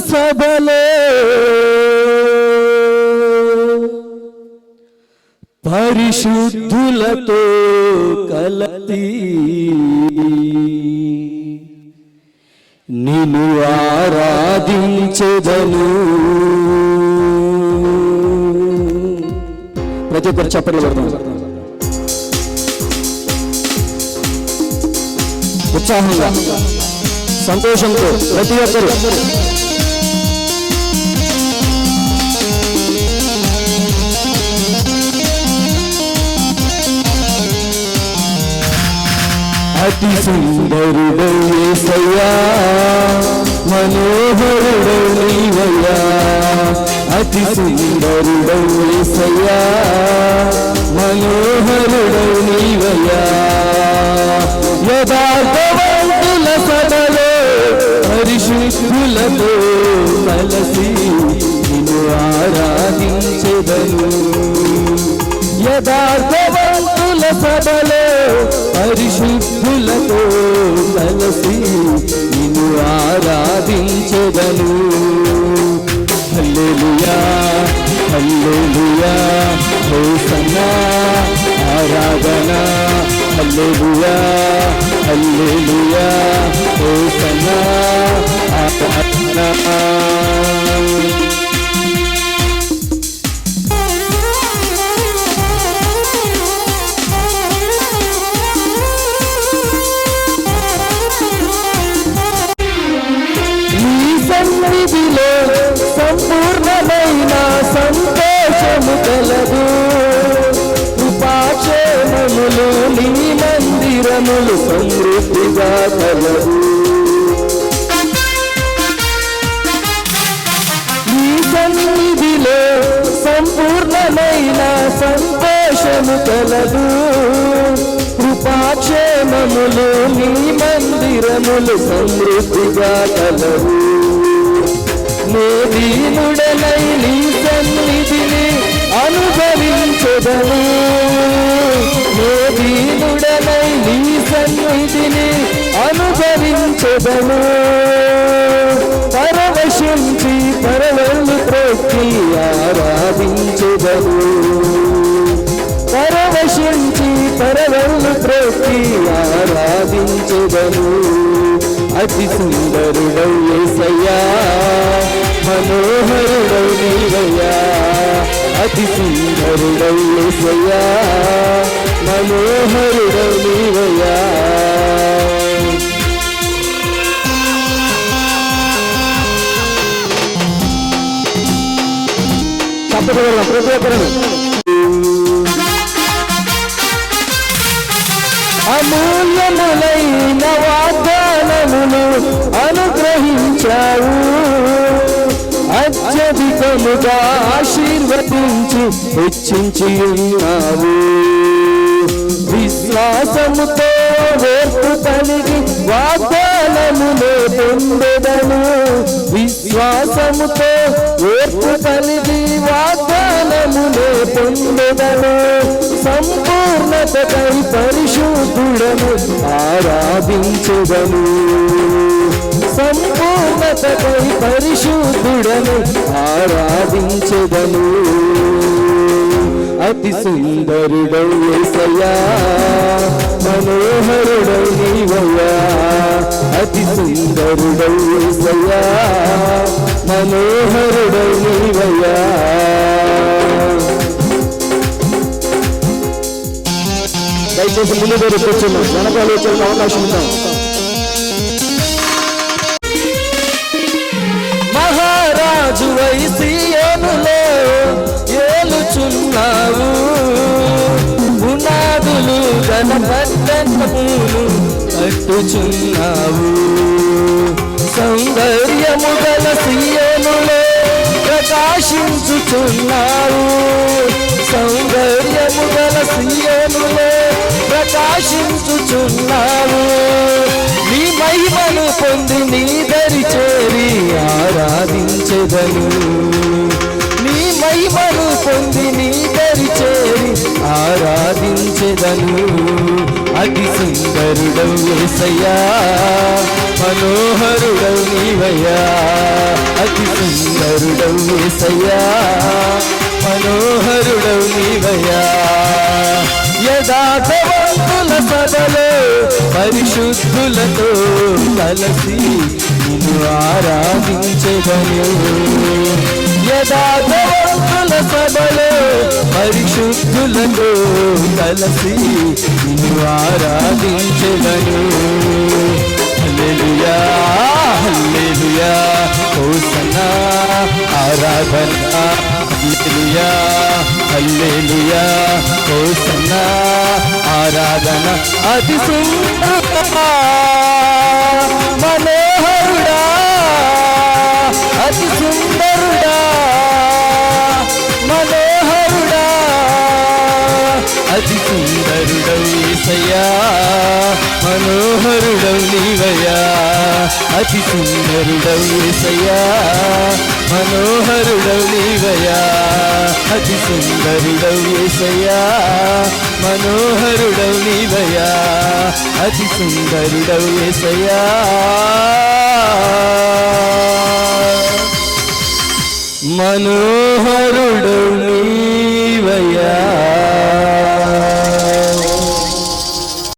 సభలో పరిశుద్ధులతో కలతి నిన్ను ఆరాధించెదను. ప్రతి ఒక్కరు చప్పట్లు కొడదాం ఉత్సాహంగా సంతోషంతో ప్రతి ఒక్కరు. అతి సుందరుడౌ యేసయ్యా మనోహరుడౌ నీవయ్యా. అతి సుందరుడౌ యేసయ్యా మనోహరుడౌ నీవయ్యా. యథార్థవంతుల సభలో పరిశుద్ధులతో కలసి నిన్ను ఆరాధించెదను. యథార్థవంతుల సభలో పరిశుద్ధులతో కలసి నిన్ను ఆరాధించెదను. హల్లెలూయా హల్లెలూయా హోసన్నా ఆరాధన. హల్లెలూయా హల్లెలూయా హోసన్నా ఆరాధన. సంపూర్ణమైన సంతోషము కలదు. కృపాక్షేమములు నీ మందిరములు సమృద్ధిగా కలదు. నీ సన్నిధిలో సంపూర్ణమైన సంతోషము కలదు. కృపాక్షేమములు నీ మందిరములు సమృద్ధిగా కలవు. నే దీనుడనై నీ సన్నిధిని అనుభవించెదను. నే దీనుడనై నీ సన్నిధిని అనుభవించెదను. పరవశించి పరవళ్ళు త్రొక్కి ఆరాధించెదను. పరవశించి పరవళ్ళు త్రొక్కి ఆరాధించెదను. అతి సుందరుడౌ యేసయ్యా మనోహరుడౌ నీవయ్యా. అతి సుందరుడౌ యేసయ్యా మనోహరుడౌ నీవయ్యా. చెప్పగలం ప్రతి ఒక్కరు. అమూల్యములైన వాగ్దానములు అనుగ్రహించావు. అత్యధికముగా ఆశీర్వదించి హెచ్చించి ఉన్నావు. విశ్వాసముతో ఓర్పు కలిగి వాగ్దానములే పొందెదను. విశ్వాసముతో ఓర్పు కలిగి వాగ్దానములే పొందెదను. సంపూర్ణతకై పరిశుద్ధుడను ఆరాధించెదను. సంపూర్ణతకై పరిశుద్ధుడను ఆరాధించెదను. అతి సుందరుడౌ యేసయ్యా మనోహరుడౌ నీవయ్యా. అతి సుందరుడౌ యేసయ్యా మనోహరుడౌ నీవయ్యా. దయచేసి ముందు పేరు కూర్చున్నాం, వెనకాల వచ్చే అవకాశం ఉంటాం. మహారాజు సియోనులో ఏలుచున్నావు. పునాదులు గల పట్టణములు కట్టుచున్నావు. సౌందర్యము గల సియోనులో ప్రకాశించుచున్నావు. సౌందర్యము గల సియోనులో ప్రకాశించుచున్నావు. నీ మహిమను పొంది నీ దరి చేరి ఆరాధించెదను. నీ మహిమను పొంది నీ దరి చేరి ఆరాధించెదను. అతి సుందరుడౌ యేసయ్యా మనోహరుడౌ నీవయ్యా. అతి సుందరుడవు యేసయ్యా, మనోహరుడవు నీవయ్యా. యథార్థవంతుల సభలో పరిశుద్ధులతో కలసి నిన్ను ఆరాధించెదను. యథార్థవంతుల సభలో పరిశుద్ధులతో కలసి నిన్ను ఆరాధించెదను. హల్లెలూయా హల్లెలూయా హోసన్నా ఆరాధన. హల్లెలూయా హల్లెలూయా హోసన్నా ఆరాధన. అతి సుందరుడా మనోహరుడా, అతి సుందరుడా మనోహరుడా, అతి సుందరుడవు యేసయ్యా, మనోహరుడవు నీవయ్యా. అతి సుందరుడవు యేసయ్యా, మనోహరుడవు నీవయ్యా. అతి సుందరుడవు యేసయ్యా, మనోహరుడవు నీవయ్యా. అతి సుందరుడవు యేసయ్యా, మనోహరుడవు నీవయ్యా.